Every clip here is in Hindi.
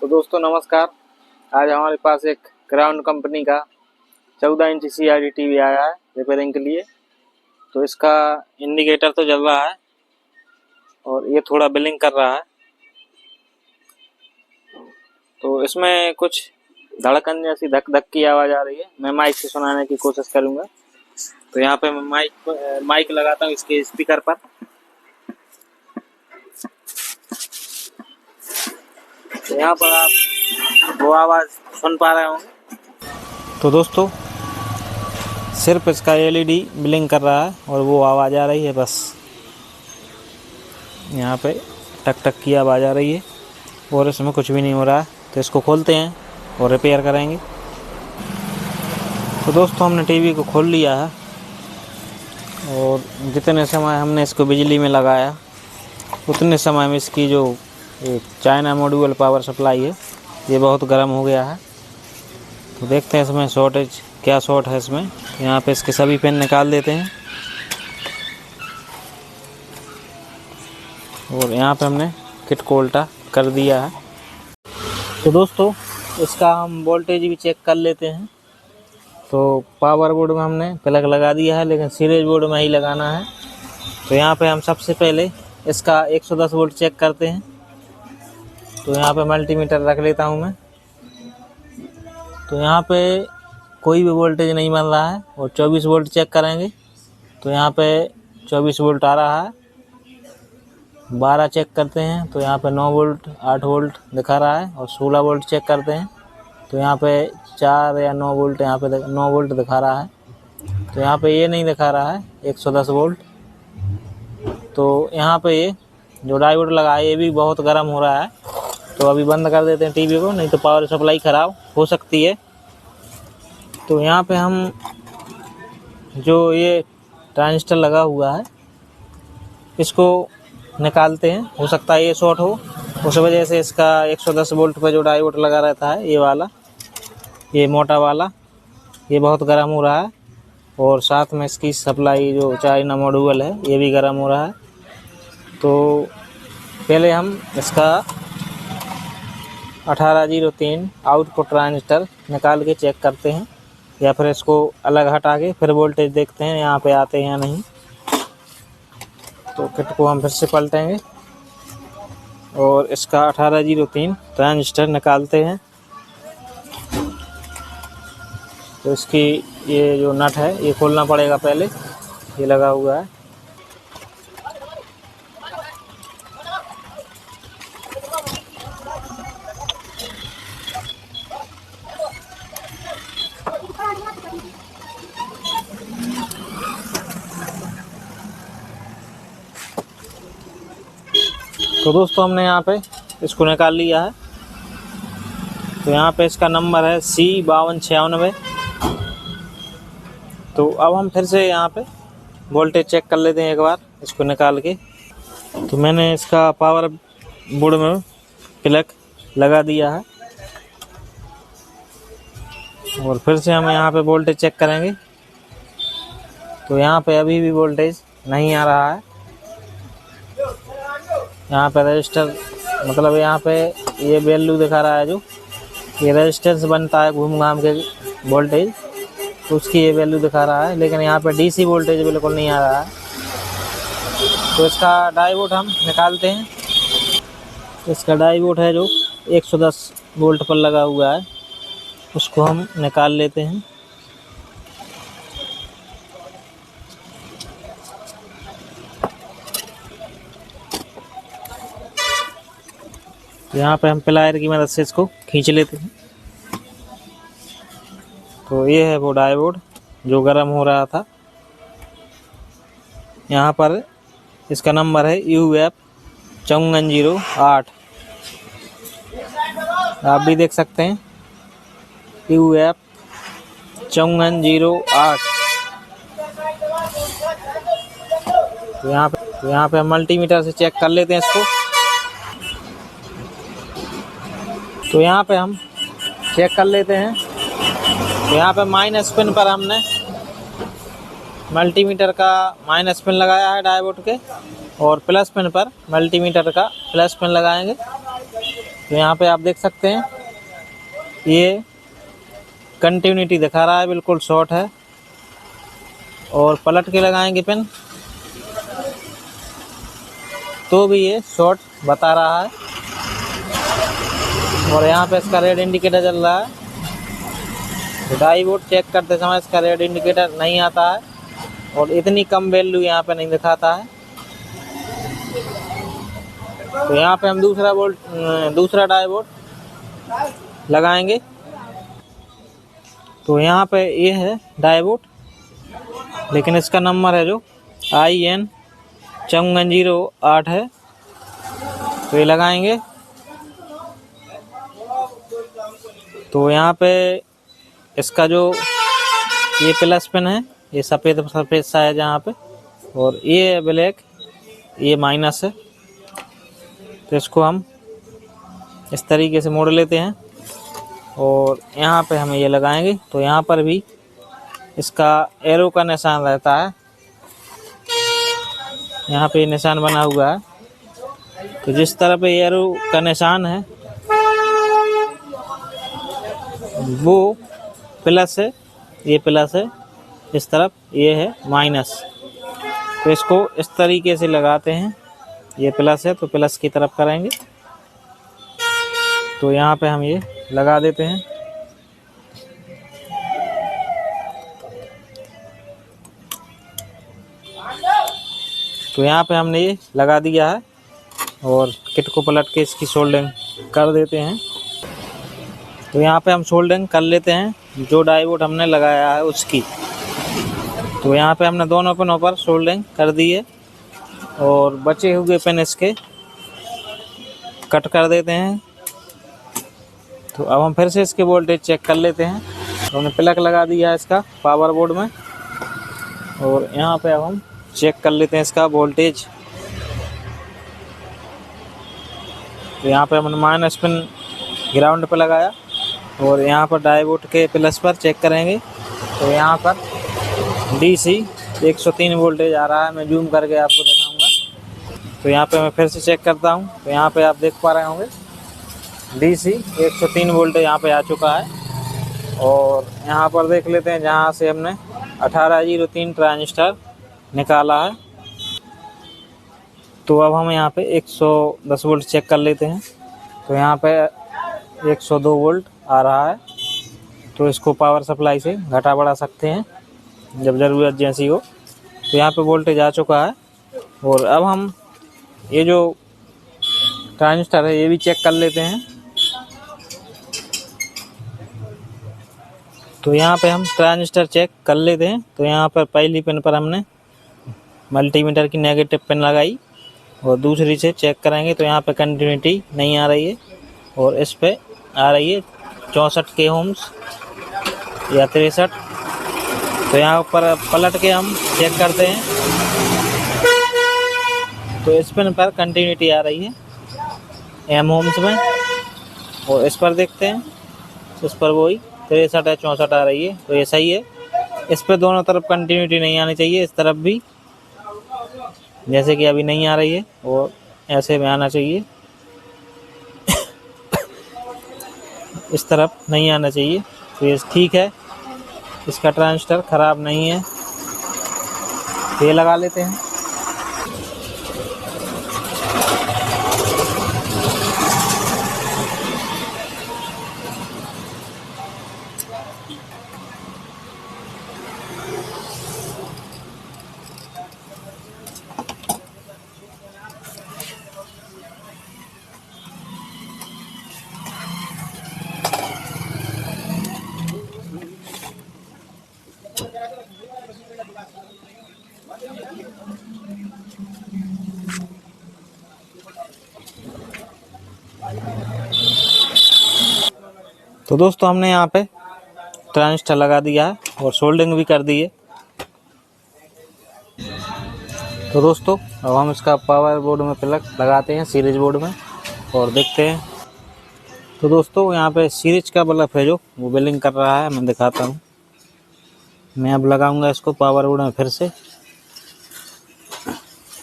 तो दोस्तों नमस्कार। आज हमारे पास एक क्राउन कंपनी का 14 इंच CRT टीवी आया है रिपेयरिंग के लिए। तो इसका इंडिकेटर तो जल रहा है और ये थोड़ा बिलिंग कर रहा है। तो इसमें कुछ धड़कन जैसी धक धक की आवाज़ आ रही है। मैं माइक से सुनाने की कोशिश करूँगा। तो यहाँ पे मैं माइक लगाता हूँ इसके स्पीकर पर। तो यहाँ पर आप वो आवाज़ सुन पा रहे होंगे। तो दोस्तों सिर्फ इसका LED ब्लिंक कर रहा है और वो आवाज़ आ रही है, बस यहाँ पे टक टक की आवाज़ आ रही है और इसमें कुछ भी नहीं हो रहा है। तो इसको खोलते हैं और रिपेयर करेंगे। तो दोस्तों हमने टीवी को खोल लिया है और जितने समय हमने इसको बिजली में लगाया उतने समय में इसकी जो एक चाइना मॉड्यूल पावर सप्लाई है ये बहुत गर्म हो गया है। तो देखते हैं इसमें शॉर्टेज क्या शॉर्ट है इसमें। यहाँ पे इसके सभी पिन निकाल देते हैं और यहाँ पे हमने किट को उल्टा कर दिया है। तो दोस्तों इसका हम वोल्टेज भी चेक कर लेते हैं। तो पावर बोर्ड में हमने प्लग लगा दिया है, लेकिन सीरीज बोर्ड में ही लगाना है। तो यहाँ पे हम सबसे पहले इसका 110 वोल्ट चेक करते हैं। तो यहाँ पे मल्टीमीटर रख लेता हूँ मैं। तो यहाँ पे कोई भी वोल्टेज नहीं बन रहा है और 24 वोल्ट चेक करेंगे। तो यहाँ पे 24 वोल्ट आ रहा है। 12 चेक करते हैं तो यहाँ पे 9 वोल्ट 8 वोल्ट दिखा रहा है। और 16 वोल्ट चेक करते हैं तो यहाँ पे 4 या 9 वोल्ट यहाँ पे 9 वोल्ट दिखा रहा है। तो यहाँ पे ये नहीं दिखा रहा है 110 वोल्ट। तो यहाँ पे ये जो डायोड लगा है ये भी बहुत गर्म हो रहा है। तो अभी बंद कर देते हैं टीवी को, नहीं तो पावर सप्लाई ख़राब हो सकती है। तो यहाँ पे हम जो ये ट्रांजिस्टर लगा हुआ है इसको निकालते हैं। हो सकता है ये शॉर्ट हो, उस वजह से इसका 110 वोल्ट पर जो डायोड लगा रहता है ये वाला, ये मोटा वाला, ये बहुत गर्म हो रहा है। और साथ में इसकी सप्लाई जो चाइना मॉड्यूल है ये भी गर्म हो रहा है। तो पहले हम इसका 1803 आउटपुट ट्रांजिस्टर निकाल के चेक करते हैं, या फिर इसको अलग हटा के फिर वोल्टेज देखते हैं यहाँ पे आते हैं या नहीं। तो किट को हम फिर से पलटेंगे और इसका 1803 ट्रांजिस्टर निकालते हैं। तो इसकी ये जो नट है ये खोलना पड़ेगा पहले, ये लगा हुआ है। तो दोस्तों हमने यहाँ पे इसको निकाल लिया है। तो यहाँ पे इसका नंबर है C5296। तो अब हम फिर से यहाँ पे वोल्टेज चेक कर लेते हैं एक बार इसको निकाल के। तो मैंने इसका पावर बोर्ड में प्लग लगा दिया है और फिर से हम यहाँ पे वोल्टेज चेक करेंगे। तो यहाँ पे अभी भी वोल्टेज नहीं आ रहा है। यहाँ पे रजिस्टर मतलब यहाँ पे ये वैल्यू दिखा रहा है, जो ये रेजिस्टेंस बनता है घूम घाम के वोल्टेज, तो उसकी ये वैल्यू दिखा रहा है। लेकिन यहाँ पे DC वोल्टेज बिल्कुल नहीं आ रहा है। तो इसका डायोड हम निकालते हैं। तो इसका डायोड है जो 110 वोल्ट पर लगा हुआ है, उसको हम निकाल लेते हैं। यहाँ पे हम प्लायर की मदद से इसको खींच लेते हैं। तो ये है वो डायोड जो गर्म हो रहा था। यहाँ पर इसका नंबर है UF5408। आप भी देख सकते हैं UF5408। तो यहाँ पे हम मल्टीमीटर से चेक कर लेते हैं इसको। तो यहाँ पे हम चेक कर लेते हैं। तो यहाँ पे माइनस पिन पर हमने मल्टीमीटर का माइनस पिन लगाया है डायोड के, और प्लस पिन पर मल्टीमीटर का प्लस पिन लगाएंगे। तो यहाँ पे आप देख सकते हैं ये कंटिन्यूटी दिखा रहा है, बिल्कुल शॉर्ट है। और पलट के लगाएंगे पिन तो भी ये शॉर्ट बता रहा है। और यहाँ पे इसका रेड इंडिकेटर चल रहा है। तो डाई वोल्ट चेक करते समय इसका रेड इंडिकेटर नहीं आता है और इतनी कम वैल्यू यहाँ पे नहीं दिखाता है। तो यहाँ पे हम दूसरा डाई वोल्ट लगाएंगे। तो यहाँ पे ये है डाई वोल्ट, लेकिन इसका नंबर है जो IN 5408 है। तो ये लगाएंगे। तो यहाँ पे इसका जो ये प्लस पिन है, ये सफ़ेद सा है जहाँ पे, और ये ब्लैक, ये माइनस है। तो इसको हम इस तरीके से मोड़ लेते हैं और यहाँ पे हम ये लगाएंगे। तो यहाँ पर भी इसका एरो का निशान रहता है, यहाँ पे निशान बना हुआ है। तो जिस तरफ एरो का निशान है वो प्लस है, ये प्लस है, इस तरफ ये है माइनस। तो इसको इस तरीके से लगाते हैं। ये प्लस है तो प्लस की तरफ करेंगे। तो यहाँ पे हम ये लगा देते हैं। तो यहाँ पे हमने ये लगा दिया है और किट को पलट के इसकी सोल्डरिंग कर देते हैं। तो यहाँ पे हम सोल्डरिंग कर लेते हैं जो डाई वोल्ट हमने लगाया है उसकी। तो यहाँ पे हमने दोनों पिनों पर सोल्डरिंग कर दी है और बचे हुए पिन इसके कट कर देते हैं। तो अब हम फिर से इसके वोल्टेज चेक कर लेते हैं। तो हमने प्लग लगा दिया है इसका पावर बोर्ड में और यहाँ पे अब हम चेक कर लेते हैं इसका वोल्टेज। तो यहाँ पे हमने माइनस पिन ग्राउंड पे लगाया और यहाँ पर डाई वोल्ट के प्लस पर चेक करेंगे। तो यहाँ पर DC 103 वोल्टेज आ रहा है। मैं जूम करके आपको दिखाऊंगा। तो यहाँ पे मैं फिर से चेक करता हूँ। तो यहाँ पे आप देख पा रहे होंगे DC 103 वोल्टेज यहाँ पे आ चुका है। और यहाँ पर देख लेते हैं जहाँ से हमने 1803 ट्रांजिस्टर निकाला है। तो अब हम यहाँ पे 110 वोल्ट चेक कर लेते हैं। तो यहाँ पे 102 वोल्ट आ रहा है। तो इसको पावर सप्लाई से घटा बढ़ा सकते हैं जब ज़रूरत जैसी हो। तो यहाँ पे वोल्टेज आ चुका है। और अब हम ये जो ट्रांजिस्टर है ये भी चेक कर लेते हैं। तो यहाँ पे हम ट्रांजिस्टर चेक कर लेते हैं। तो यहाँ पर पहली पिन पर हमने मल्टीमीटर की नेगेटिव पिन लगाई और दूसरी से चेक करेंगे। तो यहाँ पे कंटिन्यूटी नहीं आ रही है और इस पे आ रही है 64 के ओम्स या 63। तो यहाँ पर पलट के हम चेक करते हैं। तो इस पिन पर कंटिन्यूटी आ रही है M ओम्स में और इस पर देखते हैं, इस पर वही 63 या 64 आ रही है। तो ये सही है। इस पर दोनों तरफ कंटिन्यूटी नहीं आनी चाहिए, इस तरफ भी जैसे कि अभी नहीं आ रही है और ऐसे में आना चाहिए। इस तरफ नहीं आना चाहिए। तो ये ठीक है, इसका ट्रांजिस्टर ख़राब नहीं है। ये लगा लेते हैं। तो दोस्तों हमने यहाँ पे ट्रांजिस्टर लगा दिया है और सोल्डरिंग भी कर दी है। तो दोस्तों अब हम इसका पावर बोर्ड में प्लग लगाते हैं सीरीज बोर्ड में और देखते हैं। तो दोस्तों यहाँ पे सीरीज का बल्ब है जो वो बिलिंग कर रहा है, मैं दिखाता हूँ। मैं अब लगाऊंगा इसको पावर बोर्ड में फिर से।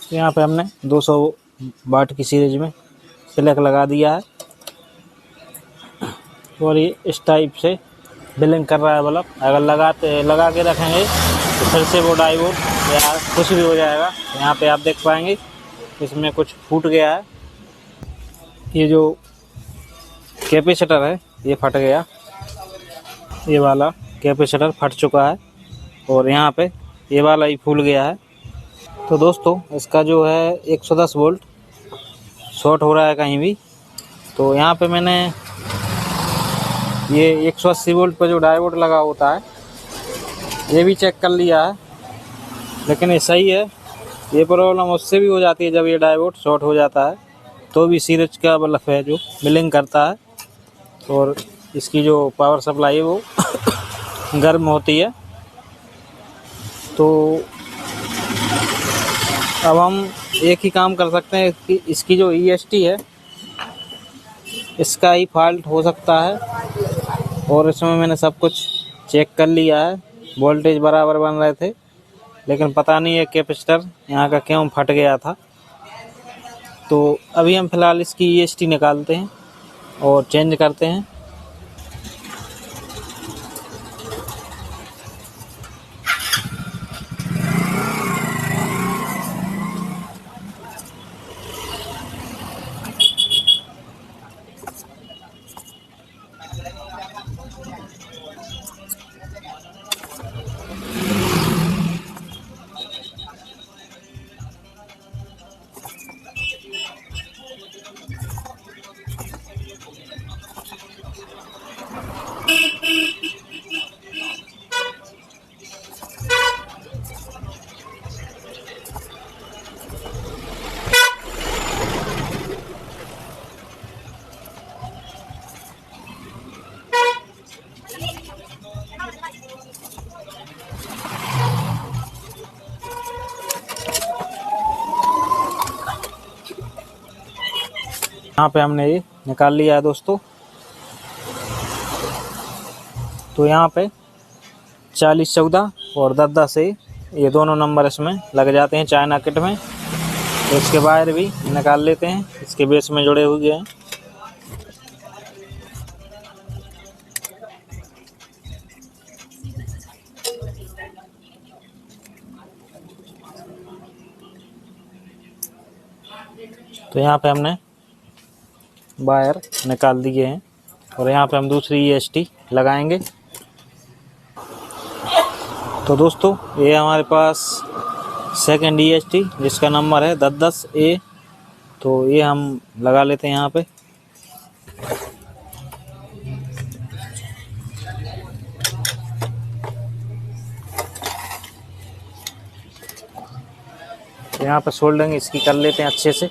तो यहाँ पे हमने 200 वाट की सीरीज में प्लग लगा दिया है और ये इस टाइप से ब्लिंक कर रहा है बल्ब। अगर लगा के रखेंगे तो फिर से वो डायोड या कुछ भी हो जाएगा। यहाँ पे आप देख पाएंगे इसमें कुछ फूट गया है। ये जो कैपेसिटर है ये फट गया, ये वाला कैपेसिटर फट चुका है और यहाँ पे ये वाला ही फूल गया है। तो दोस्तों इसका जो है 110 वोल्ट शॉर्ट हो रहा है कहीं भी। तो यहाँ पे मैंने ये 180 वोल्ट पर जो डायोड लगा होता है ये भी चेक कर लिया है, लेकिन ये सही है। ये प्रॉब्लम उससे भी हो जाती है जब ये डायोड शॉर्ट हो जाता है, तो भी सीरीज का बल्ब है जो ब्लिंक करता है और इसकी जो पावर सप्लाई है वो गर्म होती है। तो अब हम एक ही काम कर सकते हैं कि इसकी जो EST है इसका ही फॉल्ट हो सकता है। और इसमें मैंने सब कुछ चेक कर लिया है, वोल्टेज बराबर बन रहे थे, लेकिन पता नहीं है कैपेसिटर यहाँ का क्यों फट गया था। तो अभी हम फ़िलहाल इसकी EST निकालते हैं और चेंज करते हैं। यहाँ पे हमने ये निकाल लिया है दोस्तों। तो यहाँ पे 4014 और 1010 से ये दोनों नंबर इसमें लग जाते हैं चाइना किट में। तो इसके वायर भी निकाल लेते हैं, इसके बेस में जुड़े हुए हैं। तो यहाँ पे हमने वायर निकाल दिए हैं और यहाँ पे हम दूसरी EST लगाएंगे। तो दोस्तों ये हमारे पास सेकंड EST जिसका नंबर है 1010A। तो ये हम लगा लेते हैं यहाँ पे। तो यहाँ पे सोल्डरिंग इसकी कर लेते हैं अच्छे से।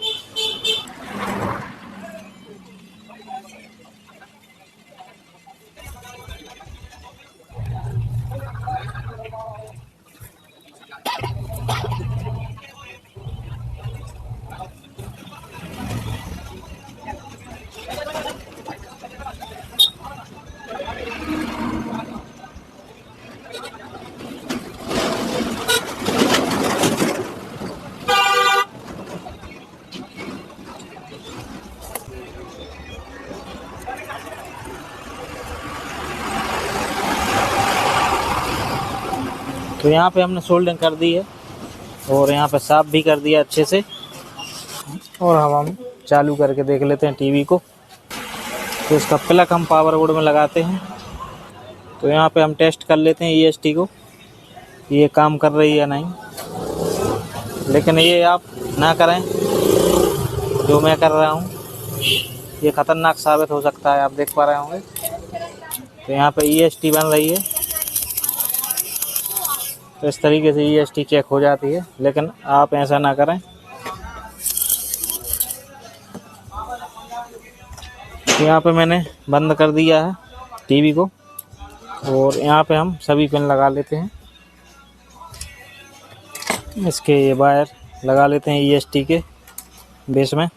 तो यहाँ पे हमने सोल्डरिंग कर दी है और यहाँ पे साफ भी कर दिया अच्छे से। और हम चालू करके देख लेते हैं टीवी को। तो इसका प्लग हम पावर बोर्ड में लगाते हैं। तो यहाँ पे हम टेस्ट कर लेते हैं EST को, ये काम कर रही है नहीं। लेकिन ये आप ना करें जो मैं कर रहा हूँ, ये ख़तरनाक साबित हो सकता है, आप देख पा रहे होंगे। तो यहाँ पे EST बन रही है, तो इस तरीके से EST चेक हो जाती है, लेकिन आप ऐसा ना करें। तो यहाँ पे मैंने बंद कर दिया है टीवी को और यहाँ पे हम सभी पिन लगा लेते हैं। इसके ये वायर लगा लेते हैं EST के बेस में।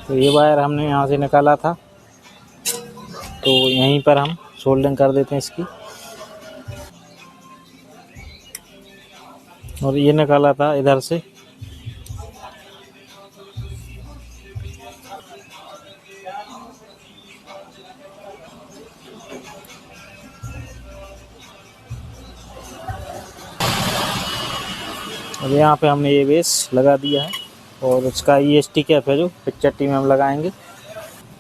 तो ये वायर हमने यहाँ से निकाला था, तो यहीं पर हम सोल्डरिंग कर देते हैं इसकी। और ये निकाला था इधर से। अब यहाँ पे हमने ये बेस लगा दिया है और इसका EST कैप है जो पिक्चर में हम लगाएंगे।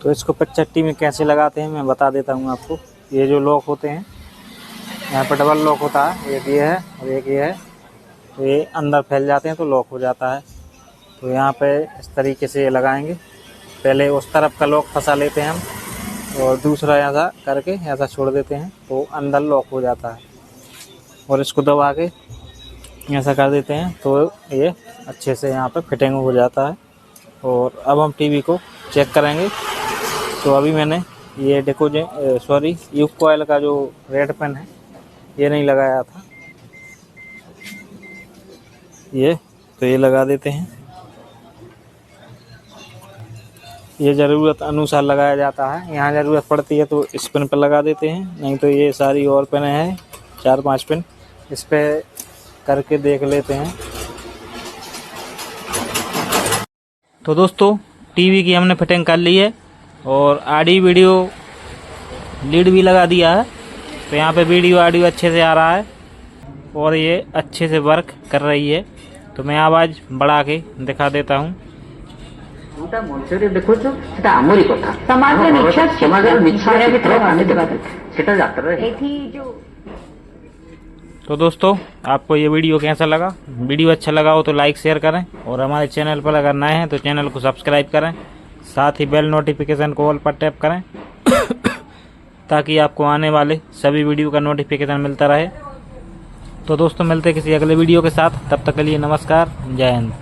तो इसको पिक्चर में कैसे लगाते हैं मैं बता देता हूँ आपको। ये जो लॉक होते हैं यहाँ पर डबल लॉक होता है, एक ये है और एक ये है। तो ये अंदर फैल जाते हैं तो लॉक हो जाता है। तो यहाँ पे इस तरीके से ये लगाएंगे। पहले उस तरफ का लॉक फंसा लेते हैं हम और दूसरा ऐसा करके ऐसा छोड़ देते हैं तो अंदर लॉक हो जाता है। और इसको दबा के ऐसा कर देते हैं तो ये अच्छे से यहाँ पे फिटिंग हो जाता है। और अब हम टीवी को चेक करेंगे। तो अभी मैंने ये यूक कॉइल का जो रेड पेन है ये नहीं लगाया था, तो ये लगा देते हैं। ये ज़रूरत अनुसार लगाया जाता है, यहाँ ज़रूरत पड़ती है तो इस पिन पर लगा देते हैं, नहीं तो ये सारी और पिन हैं 4-5 पिन, इस पे करके देख लेते हैं। तो दोस्तों टीवी की हमने फिटिंग कर ली है और ऑडियो वीडियो लीड भी लगा दिया है। तो यहाँ पे वीडियो ऑडियो अच्छे से आ रहा है और ये अच्छे से वर्क कर रही है। तो मैं आवाज़ बढ़ा के दिखा देता हूँ। तो दोस्तों आपको ये वीडियो कैसा लगा? वीडियो अच्छा लगा हो तो लाइक शेयर करें और हमारे चैनल पर अगर नए हैं तो चैनल को सब्सक्राइब करें, साथ ही बेल नोटिफिकेशन को ऑल पर टैप करें ताकि आपको आने वाले सभी वीडियो का नोटिफिकेशन मिलता रहे। तो दोस्तों मिलते हैं किसी अगले वीडियो के साथ, तब तक के लिए नमस्कार, जय हिंद।